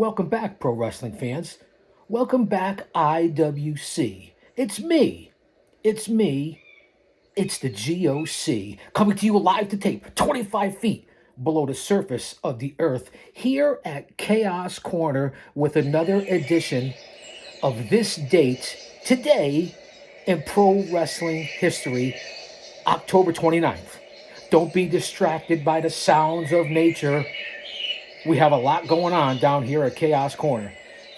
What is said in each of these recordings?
Welcome back, pro wrestling fans. Welcome back, IWC. It's me. It's me. It's the GOC coming to you live to tape 25 feet below the surface of the earth here at Chaos Corner with another edition of this date today in pro wrestling history, October 29th. Don't be distracted by the sounds of nature. We have a lot going on down here at Chaos Corner.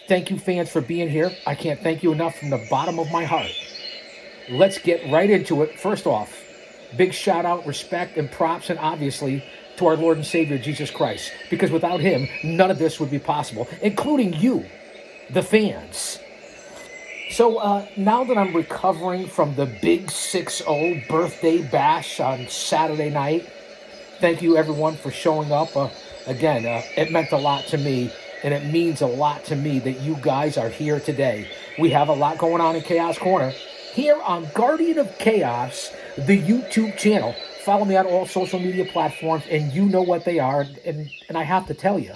Thank you, fans, for being here. I can't thank you enough from the bottom of my heart. Let's get right into it. First off, big shout out, respect, and props, and obviously to our Lord and Savior, Jesus Christ. Because without him, none of this would be possible, including you, the fans. So now that I'm recovering from the Big 6-0 birthday bash on Saturday night, thank you, everyone, for showing up. Again, it meant a lot to me, and it means a lot to me that you guys are here today. We have a lot going on in Chaos Corner here on Guardian of Chaos, the YouTube channel. Follow me on all social media platforms, and you know what they are. And I have to tell you,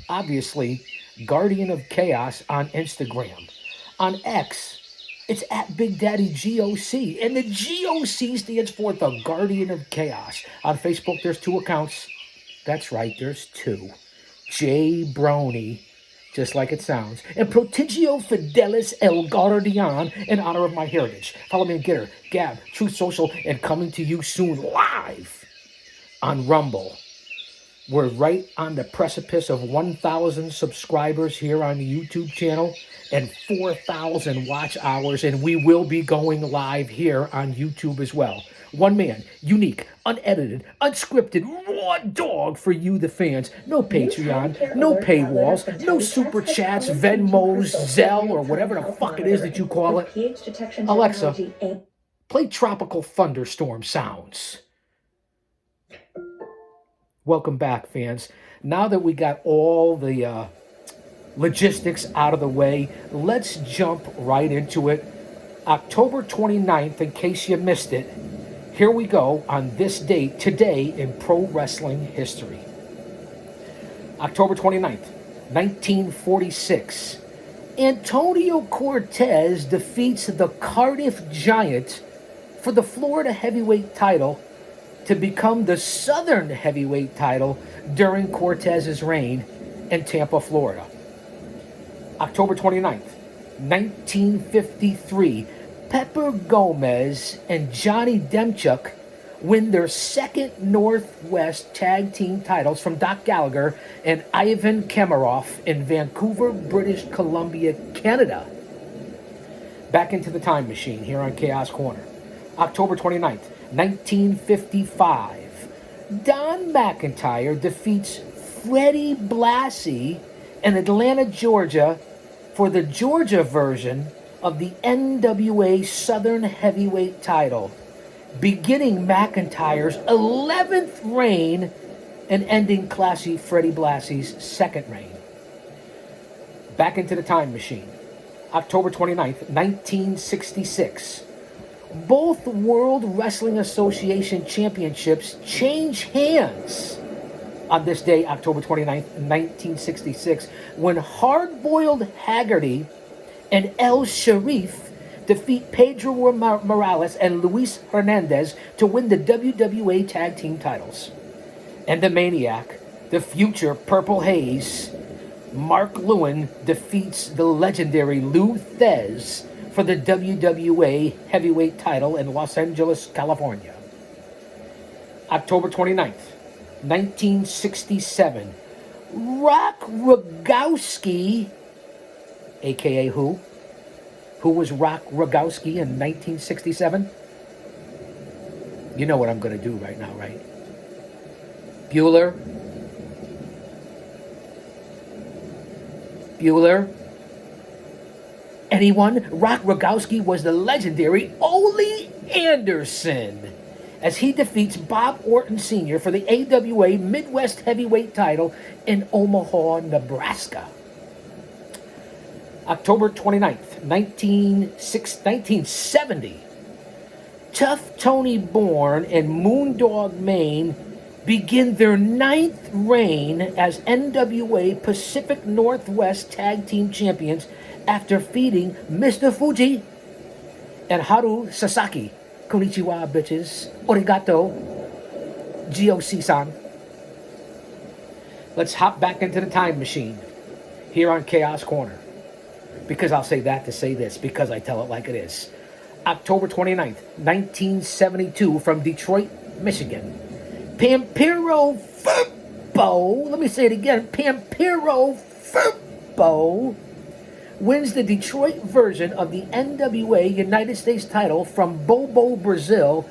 obviously, Guardian of Chaos on Instagram. On X, it's at Big Daddy GOC, and the GOC stands for the Guardian of Chaos. On Facebook, there's 2 accounts. That's right, there's 2. J Brony, just like it sounds, and Prodigio Fidelis El Guardian in honor of my heritage. Follow me on Getter, Gab, Truth Social, and coming to you soon live on Rumble. We're right on the precipice of 1,000 subscribers here on the YouTube channel and 4,000 watch hours, and we will be going live here on YouTube as well. One man, unique, unedited, unscripted, raw dog for you, the fans. No Patreon, no paywalls, no super chats, Venmos, Zelle, or whatever the fuck it is that you call it. Alexa, play Tropical Thunderstorm sounds. Welcome back, fans. Now that we got all the logistics out of the way, let's jump right into it. October 29th, in case you missed it, here we go on this date today in pro wrestling history. October 29th, 1946. Antonio Cortez defeats the Cardiff Giant for the Florida heavyweight title to become the Southern heavyweight title during Cortez's reign in Tampa, Florida. October 29th, 1953. Pepper Gomez and Johnny Demchuk win their second Northwest Tag Team titles from Doc Gallagher and Ivan Kemaroff in Vancouver, British Columbia, Canada. Back into the time machine here on Chaos Corner. October 29th, 1955. Don McIntyre defeats Freddie Blassie in Atlanta, Georgia for the Georgia version of the NWA Southern Heavyweight title, beginning McIntyre's 11th reign and ending classy Freddie Blassie's 2nd reign. Back into the time machine. October 29th, 1966. Both World Wrestling Association championships change hands on this day, October 29th, 1966, when Hard-Boiled Haggerty and El Sharif defeat Pedro Morales and Luis Hernandez to win the WWA Tag Team titles. And the Maniac, the future Purple Haze, Mark Lewin defeats the legendary Lou Thez for the WWA Heavyweight title in Los Angeles, California. October 29th, 1967. Rock Rogowski, a.k.a. who? Who was Rock Rogowski in 1967? You know what I'm going to do right now, right? Bueller? Anyone? Rock Rogowski was the legendary Ole Anderson as he defeats Bob Orton Sr. for the AWA Midwest Heavyweight title in Omaha, Nebraska. October 29th, 1970. Tough Tony Bourne and Moondog Mayne begin their 9th reign as NWA Pacific Northwest Tag Team Champions after defeating Mr. Fuji and Haru Sasaki. Konnichiwa, bitches. Origato. GOC-san. Let's hop back into the time machine here on Chaos Corner. Because I'll say that to say this, because I tell it like it is. October 29th, 1972, from Detroit, Michigan. Pampiro Firpo, let me say it again, Pampiro Firpo wins the Detroit version of the NWA United States title from Bobo Brazil,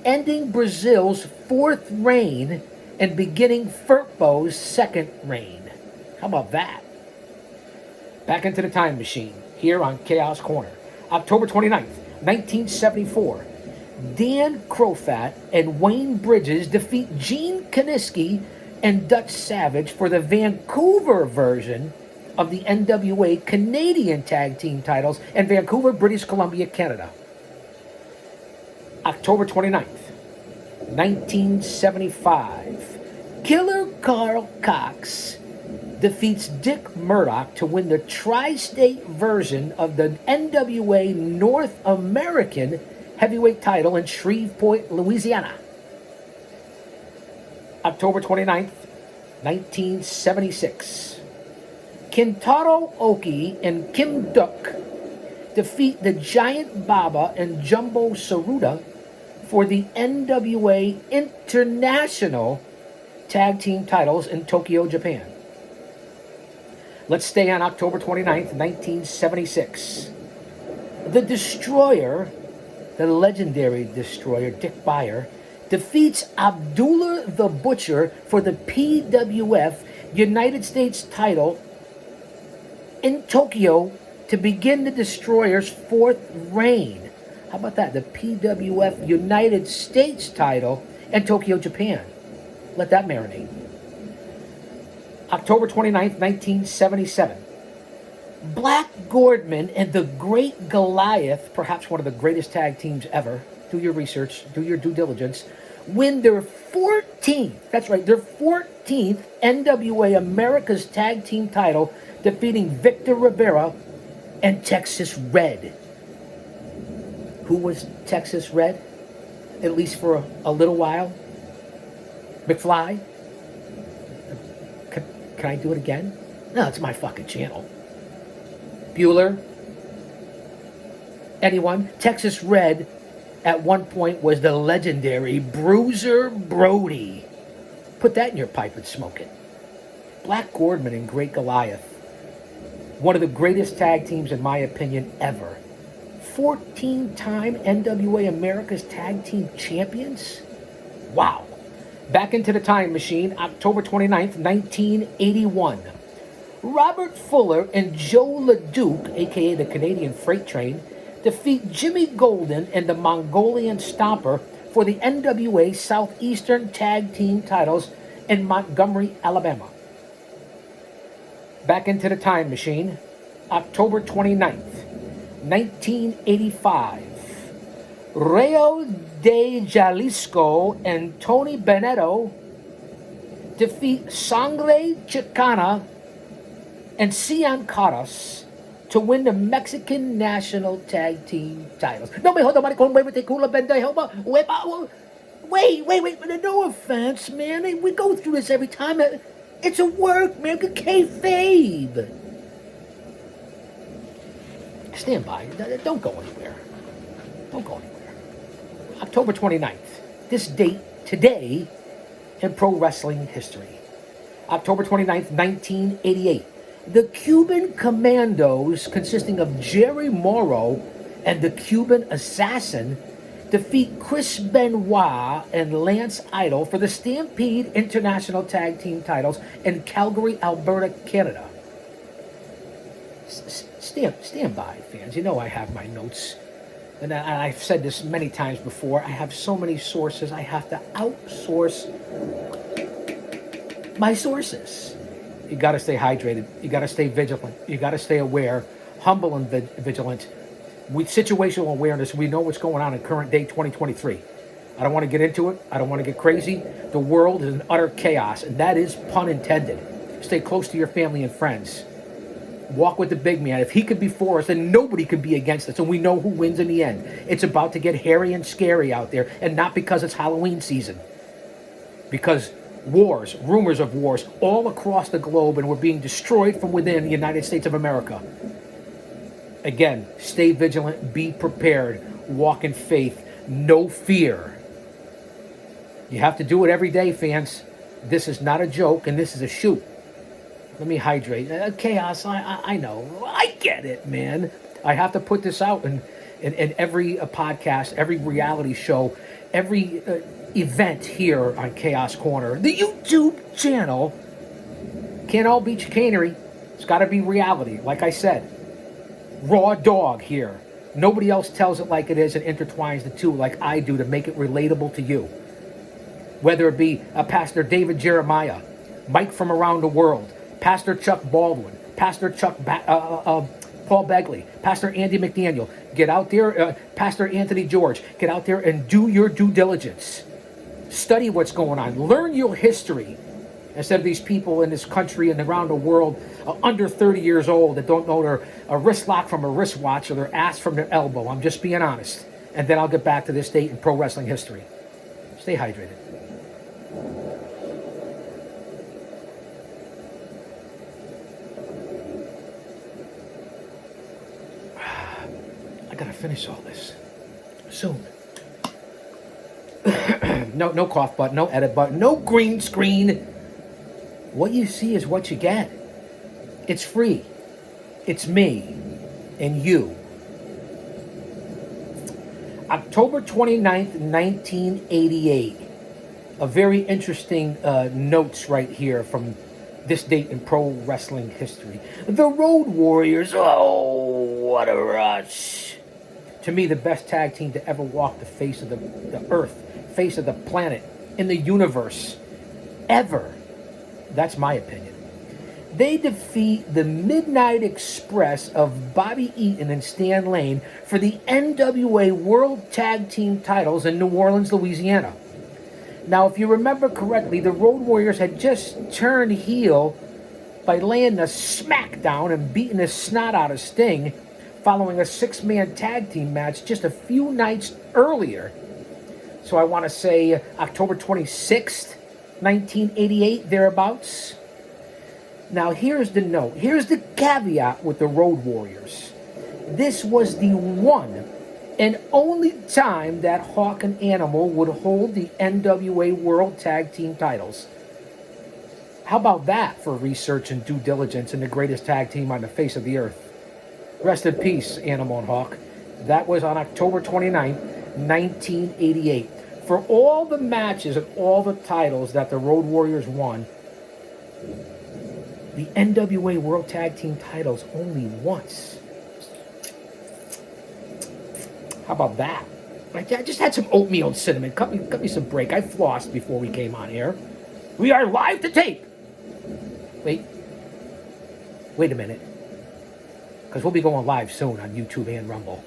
ending Brazil's 4th reign and beginning Firpo's 2nd reign. How about that? Back into the time machine here on Chaos Corner. October 29th, 1974. Dan Crofat and Wayne Bridges defeat Gene Kaniski and Dutch Savage for the Vancouver version of the NWA Canadian Tag Team titles in Vancouver, British Columbia, Canada. October 29th, 1975. Killer Carl Cox defeats Dick Murdoch to win the tri-state version of the NWA North American heavyweight title in Shreveport, Louisiana. October 29th, 1976. Kintaro Oki and Kim Duck defeat the Giant Baba and Jumbo Saruta for the NWA International Tag Team titles in Tokyo, Japan. Let's stay on October 29th, 1976. The Destroyer, the legendary Destroyer, Dick Beyer, defeats Abdullah the Butcher for the PWF United States title in Tokyo to begin the Destroyer's 4th reign. How about that? The PWF United States title in Tokyo, Japan. Let that marinate. October 29th, 1977. Black Gordman and the Great Goliath, perhaps one of the greatest tag teams ever, do your research, do your due diligence, win their 14th, that's right, their 14th NWA America's Tag Team title, defeating Victor Rivera and Texas Red. Who was Texas Red? At least for a little while? McFly? Can I do it again? No, it's my fucking channel. Bueller? Anyone? Texas Red at one point was the legendary Bruiser Brody. Put that in your pipe and smoke it. Black Gordman and Great Goliath. One of the greatest tag teams, in my opinion, ever. 14-time NWA America's Tag Team Champions? Wow. Back into the time machine, October 29th, 1981. Robert Fuller and Joe LeDuc, a.k.a. the Canadian Freight Train, defeat Jimmy Golden and the Mongolian Stomper for the NWA Southeastern Tag Team titles in Montgomery, Alabama. Back into the time machine, October 29th, 1985. Rayo de Jalisco and Tony Benetto defeat Sangre Chicana and Cian Caras to win the Mexican National Tag Team titles. No me jodas, maricón, muévete, culo, pendejo. Wait. No offense, man. We go through this every time. It's a work, man. Kayfabe. Stand by. Don't go anywhere. Don't go anywhere. October 29th. This date today in pro wrestling history. October 29th, 1988. The Cuban Commandos, consisting of Jerry Morrow and the Cuban Assassin, defeat Chris Benoit and Lance Idol for the Stampede International Tag Team titles in Calgary, Alberta, Canada. Stand by, fans. You know I have my notes. And I've said this many times before. I have so many sources. I have to outsource my sources. You got to stay hydrated. You got to stay vigilant. You got to stay aware, humble and vigilant. With situational awareness, we know what's going on in current day 2023. I don't want to get into it. I don't want to get crazy. The world is in utter chaos, and that is pun intended. Stay close to your family and friends. Walk with the big man. If he could be for us, then nobody could be against us, and we know who wins in the end. It's about to get hairy and scary out there, and not because it's Halloween season. Because wars, rumors of wars, all across the globe, and we're being destroyed from within the United States of America. Again, stay vigilant, be prepared, walk in faith, no fear. You have to do it every day, fans. This is not a joke, and this is a shoot. Let me hydrate. Chaos, I know. I get it, man. I have to put this out in every podcast, every reality show, every event here on Chaos Corner. The YouTube channel. Can't all be chicanery. It's got to be reality. Like I said, raw dog here. Nobody else tells it like it is and intertwines the two like I do to make it relatable to you. Whether it be Pastor David Jeremiah, Mike from around the world, Pastor Chuck Baldwin, Pastor Paul Begley, Pastor Andy McDaniel. Get out there, Pastor Anthony George. Get out there and do your due diligence. Study what's going on. Learn your history. Instead of these people in this country and around the world under 30 years old that don't know their wrist lock from a wristwatch or their ass from their elbow. I'm just being honest. And then I'll get back to this date in pro wrestling history. Stay hydrated. I gotta finish all this soon. No cough button, no edit button, no green screen. What you see is what you get. It's free. It's me and you. October 29th, 1988. A very interesting notes right here from this date in pro wrestling history. The Road Warriors, oh, what a rush. To me, the best tag team to ever walk the face of the earth, face of the planet, in the universe, ever. That's my opinion. They defeat the Midnight Express of Bobby Eaton and Stan Lane for the NWA World Tag Team titles in New Orleans, Louisiana. Now, if you remember correctly, the Road Warriors had just turned heel by laying the smackdown and beating the snot out of Sting following a six-man tag team match just a few nights earlier. So I want to say October 26th, 1988, thereabouts. Now, here's the note. Here's the caveat with the Road Warriors. This was the one and only time that Hawk and Animal would hold the NWA World Tag Team titles. How about that for research and due diligence in the greatest tag team on the face of the earth? Rest in peace, Animal and Hawk. That was on October 29th, 1988. For all the matches and all the titles that the Road Warriors won, the NWA World Tag Team titles only once. How about that? I just had some oatmeal and cinnamon. Cut me some break. I flossed before we came on air. We are live to tape. Wait a minute. Because we'll be going live soon on YouTube and Rumble.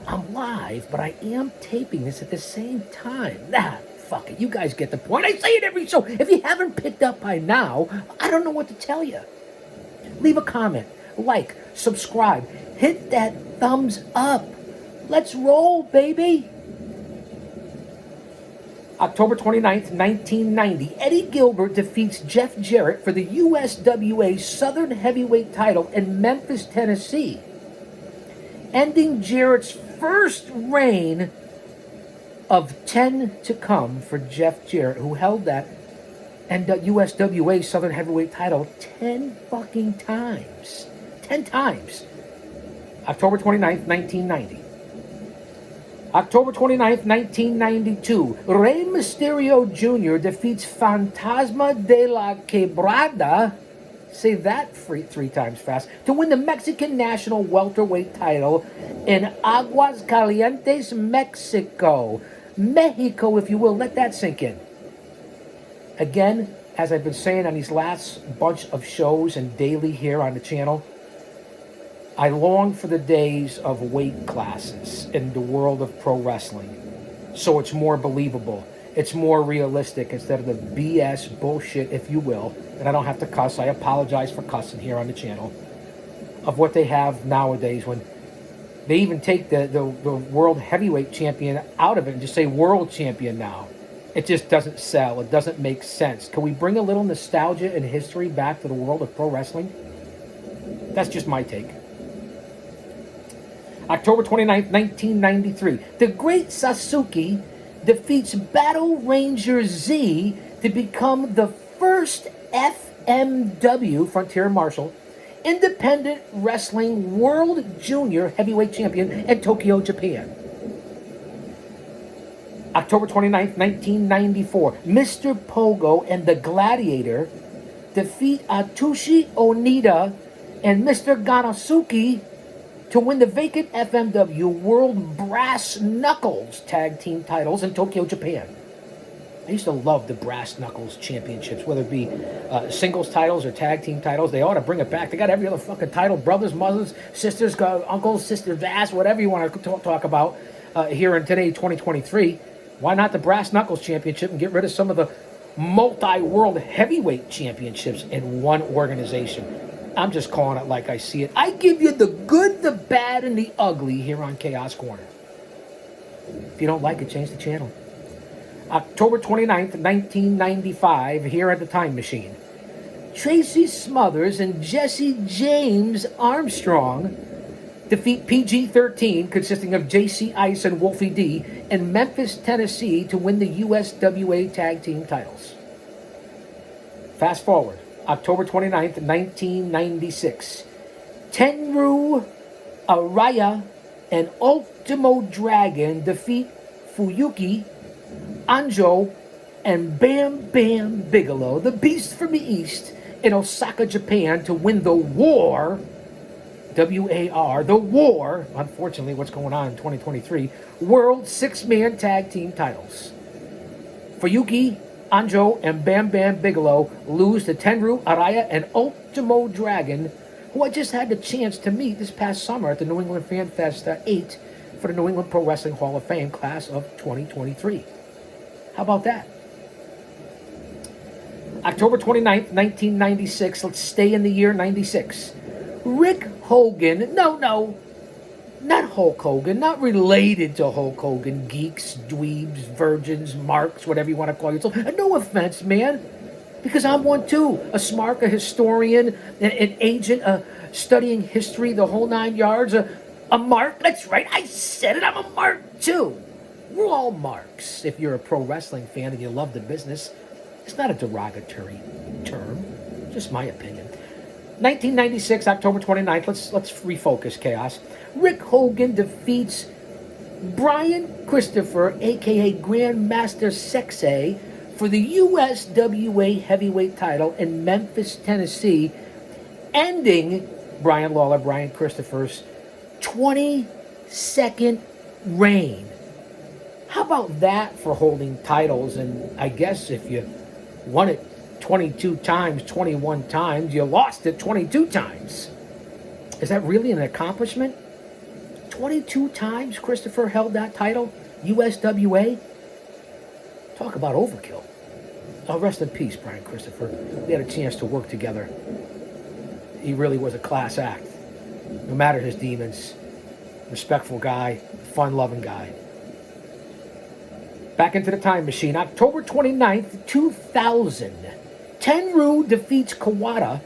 I'm live, but I am taping this at the same time. Nah, fuck it. You guys get the point. I say it every show. If you haven't picked up by now, I don't know what to tell you. Leave a comment, like, subscribe, hit that thumbs up. Let's roll, baby. October 29th, 1990, Eddie Gilbert defeats Jeff Jarrett for the USWA Southern Heavyweight title in Memphis, Tennessee, ending Jarrett's first reign of 10 to come for Jeff Jarrett, who held that USWA Southern Heavyweight title 10 fucking times. 10 times. October 29th, 1990. October 29th, 1992, Rey Mysterio Jr. defeats Fantasma de la Quebrada, say that three times fast, to win the Mexican National Welterweight title in Aguascalientes, Mexico. Mexico, if you will, let that sink in. Again, as I've been saying on these last bunch of shows and daily here on the channel, I long for the days of weight classes in the world of pro wrestling. so it's more believable. It's more realistic instead of the BS bullshit, if you will. And I don't have to cuss. I apologize for cussing here on the channel. Of what they have nowadays when they even take the world heavyweight champion out of it and just say world champion now. It just doesn't sell. It doesn't make sense. Can we bring a little nostalgia and history back to the world of pro wrestling? That's just my take. October 29th, 1993. The Great Sasuke defeats Battle Ranger Z to become the first FMW, Frontier Martial, Independent Wrestling World Junior Heavyweight Champion in Tokyo, Japan. October 29th, 1994. Mr. Pogo and the Gladiator defeat Atsushi Onita and Mr. Ganosuke to win the vacant FMW World Brass Knuckles Tag Team titles in Tokyo, Japan. I used to love the Brass Knuckles Championships, whether it be singles titles or tag team titles. They ought to bring it back. They got every other fucking title, brothers, mothers, sisters, uncles, sisters, ass, whatever you want to talk about here in today, 2023. Why not the Brass Knuckles Championship and get rid of some of the multi-world heavyweight championships in one organization? I'm just calling it like I see it. I give you the good, the bad, and the ugly here on Chaos Corner. If you don't like it, change the channel. October 29th, 1995, here at the Time Machine. Tracy Smothers and Jesse James Armstrong defeat PG-13, consisting of JC Ice and Wolfie D, in Memphis, Tennessee, to win the USWA Tag Team titles. Fast forward. October 29th, 1996. Tenryu Araya and Ultimo Dragon defeat Fuyuki, Anjo, and Bam Bam Bigelow, the Beast from the East, in Osaka, Japan, to win the War, W-A-R, the War, unfortunately what's going on in 2023, World Six-Man Tag Team titles. Fuyuki, Anjo, and Bam Bam Bigelow lose to Tenryu Araya and Ultimo Dragon, who I just had the chance to meet this past summer at the New England Fan Fest 8 for the New England Pro Wrestling Hall of Fame class of 2023. How about that? October 29th, 1996. Let's stay in the year 96. Rick Hogan, no, not Hulk Hogan, not related to Hulk Hogan, geeks, dweebs, virgins, marks, whatever you want to call yourself. No offense, man, because I'm one too. A smark, a historian, an agent, studying history, the whole nine yards. A mark, that's right, I said it, I'm a mark too. We're all marks if you're a pro wrestling fan and you love the business. It's not a derogatory term, just my opinion. 1996, October 29th, let's refocus, Chaos. Rick Hogan defeats Brian Christopher, a.k.a. Grandmaster Sexay, for the USWA heavyweight title in Memphis, Tennessee, ending Brian Christopher's 22nd reign. How about that for holding titles? And I guess if you won it 22 times, 21 times, you lost it 22 times. Is that really an accomplishment? 22 times Christopher held that title, USWA? Talk about overkill. Oh, rest in peace, Brian Christopher. We had a chance to work together. He really was a class act. No matter his demons, respectful guy, fun-loving guy. Back into the Time Machine, October 29th, 2000. Tenryu defeats Kawada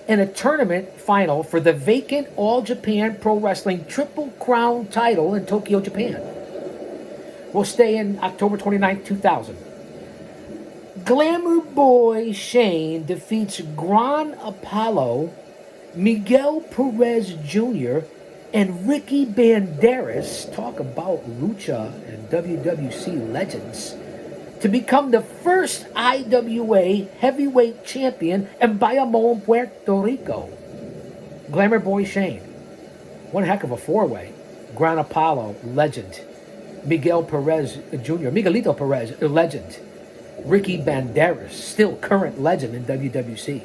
in a tournament final for the vacant All Japan Pro Wrestling Triple Crown title in Tokyo, Japan. We'll stay in October 29th, 2000. Glamour Boy Shane defeats Gran Apollo, Miguel Perez Jr., and Ricky Banderas, talk about Lucha and WWC legends, to become the first IWA heavyweight champion in Bayamon, Puerto Rico. Glamour Boy Shane, one heck of a four-way. Gran Apollo, legend. Miguel Perez Jr., Miguelito Perez, a legend. Ricky Banderas, still current legend in WWC.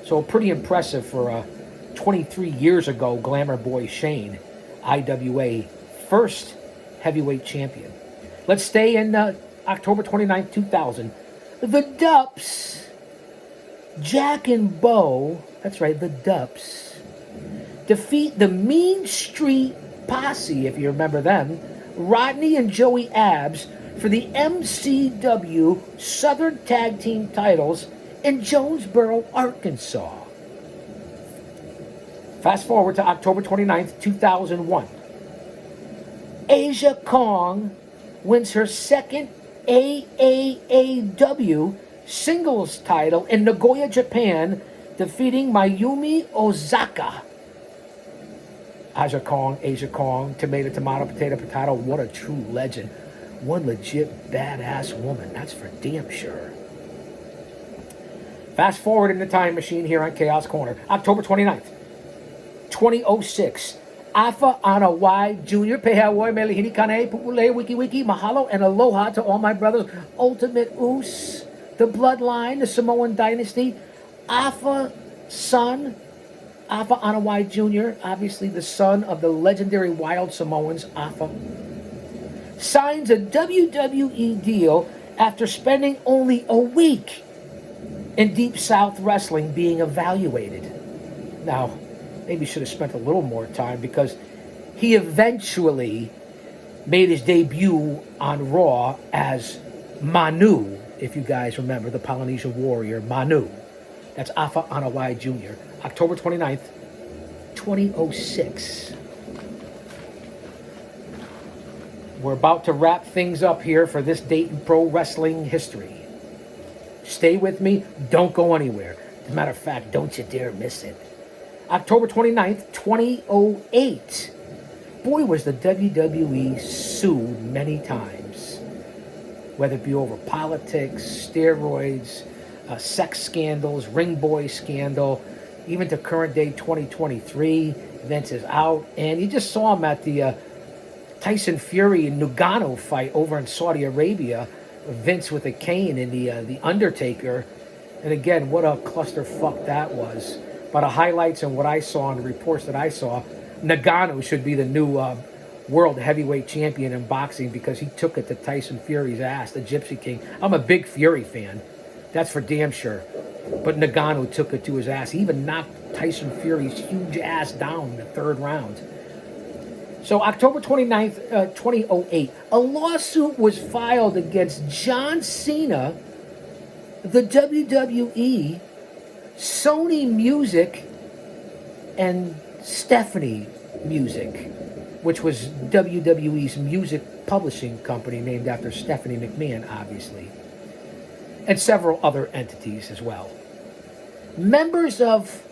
So pretty impressive for 23 years ago, Glamour Boy Shane, IWA first heavyweight champion. Let's stay in October 29th, 2000. The Dups, Jack and Bo, that's right, the Dups, defeat the Mean Street Posse, if you remember them, Rodney and Joey Abs, for the MCW Southern Tag Team titles in Jonesboro, Arkansas. Fast forward to October 29th, 2001. Asia Kong wins her second AAAW singles title in Nagoya, Japan, defeating Mayumi Ozaka. Asia Kong, tomato, potato, what a true legend. One legit badass woman, that's for damn sure. Fast forward in the time machine here on Chaos Corner. October 29th, 2006. Afa Anawai Jr. Pehawoy Melihini Kane Pupule Wiki Mahalo and aloha to all my brothers. Ultimate Us, the bloodline, the Samoan dynasty. Afa son, Afa Anawai Jr., obviously the son of the legendary Wild Samoans, Afa, signs a WWE deal after spending only a week in Deep South Wrestling being evaluated. Now, maybe should have spent a little more time because he eventually made his debut on Raw as Manu, if you guys remember, the Polynesian warrior, Manu. That's Afa Anawai Jr., October 29th, 2006. We're about to wrap things up here for this date in pro wrestling history. Stay with me. Don't go anywhere. As a matter of fact, don't you dare miss it. October 29th, 2008. Boy, was the WWE sued many times. Whether it be over politics, steroids, sex scandals, ring boy scandal, even to current day 2023. Vince is out. And you just saw him at the Tyson Fury and Ngannou fight over in Saudi Arabia. Vince with a cane and the Undertaker. And again, what a clusterfuck that was. By the highlights and what I saw and the reports that I saw, Ngannou should be the new world heavyweight champion in boxing because he took it to Tyson Fury's ass, the Gypsy King. I'm a big Fury fan. That's for damn sure. But Ngannou took it to his ass. He even knocked Tyson Fury's huge ass down in the third round. So October 29th, 2008, a lawsuit was filed against John Cena, the WWE, Sony Music, and Stephanie Music, which was WWE's music publishing company named after Stephanie McMahon, obviously, and several other entities as well. Members of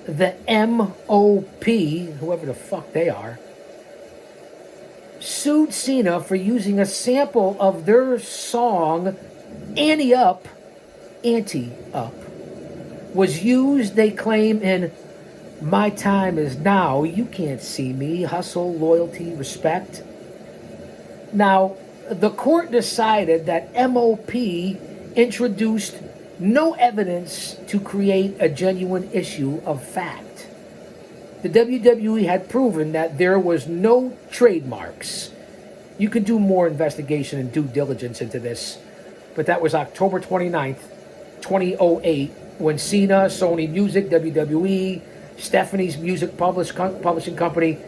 the MOP, whoever the fuck they are, sued Cena for using a sample of their song Ante Up was used, they claim, in My Time Is Now, You Can't See Me, Hustle, Loyalty, Respect. Now, the court decided that MOP introduced no evidence to create a genuine issue of fact. The WWE had proven that there was no trademarks. You could do more investigation and due diligence into this, but that was October 29th, 2008, when Cena, Sony Music, WWE, Stephanie's Music Publishing Company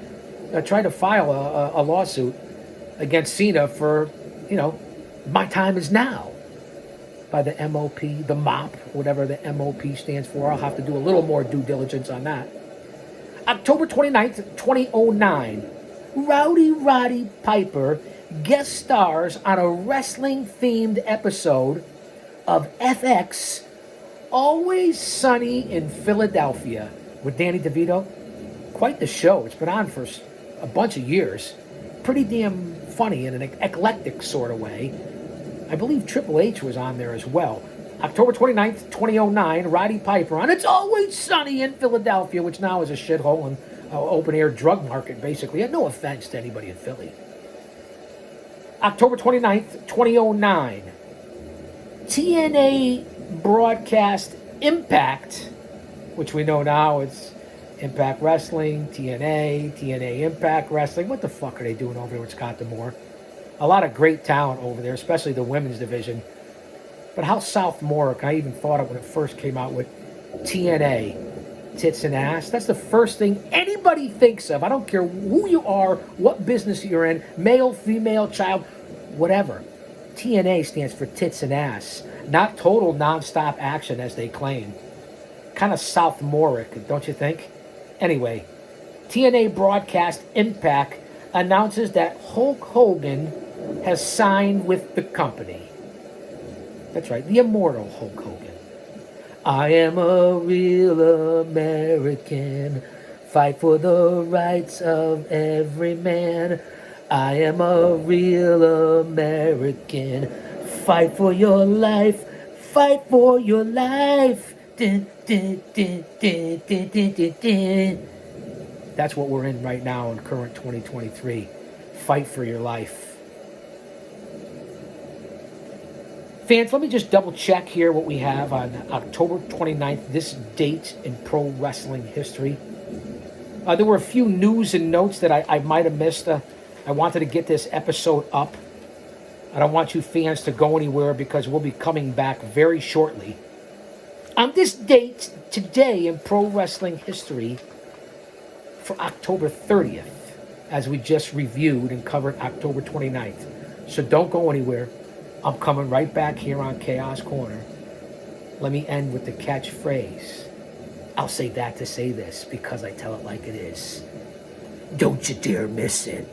tried to file a lawsuit against Cena for, My Time Is Now by the MOP, the MOP, whatever the MOP stands for. I'll have to do a little more due diligence on that. October 29th, 2009, Rowdy Roddy Piper guest stars on a wrestling-themed episode of FX Always Sunny in Philadelphia with Danny DeVito. Quite the show. It's been on for a bunch of years. Pretty damn funny in an eclectic sort of way. I believe Triple H was on there as well. October 29th, 2009, Roddy Piper on It's Always Sunny in Philadelphia, which now is a shithole and open-air drug market, basically. No offense to anybody in Philly. October 29th, 2009, TNA broadcast Impact, which we know now it's Impact Wrestling, TNA Impact Wrestling. What the fuck are they doing over there with Scott D'Amore? A lot of great talent over there, especially the women's division. But how sophomoric, I even thought it when it first came out with TNA, tits and ass. That's the first thing anybody thinks of. I don't care who you are, what business you're in, male, female, child, whatever. TNA stands for tits and ass, not total non-stop action as they claim. Kind of sophomoric, don't you think? Anyway, TNA broadcast Impact announces that Hulk Hogan has signed with the company. That's right, the immortal Hulk Hogan. I am a real American, fight for the rights of every man. I am a real American, fight for your life, fight for your life. Dun, dun, dun, dun, dun, dun, dun, dun. That's what we're in right now in current 2023. Fight for your life. Fans, let me just double check here what we have on October 29th, this date in pro wrestling history. There were a few news and notes that I might have missed. I wanted to get this episode up. I don't want you fans to go anywhere because we'll be coming back very shortly. On this date, today in pro wrestling history, for October 30th, as we just reviewed and covered October 29th. So don't go anywhere. I'm coming right back here on Chaos Corner. Let me end with the catchphrase. I'll say that to say this because I tell it like it is. Don't you dare miss it.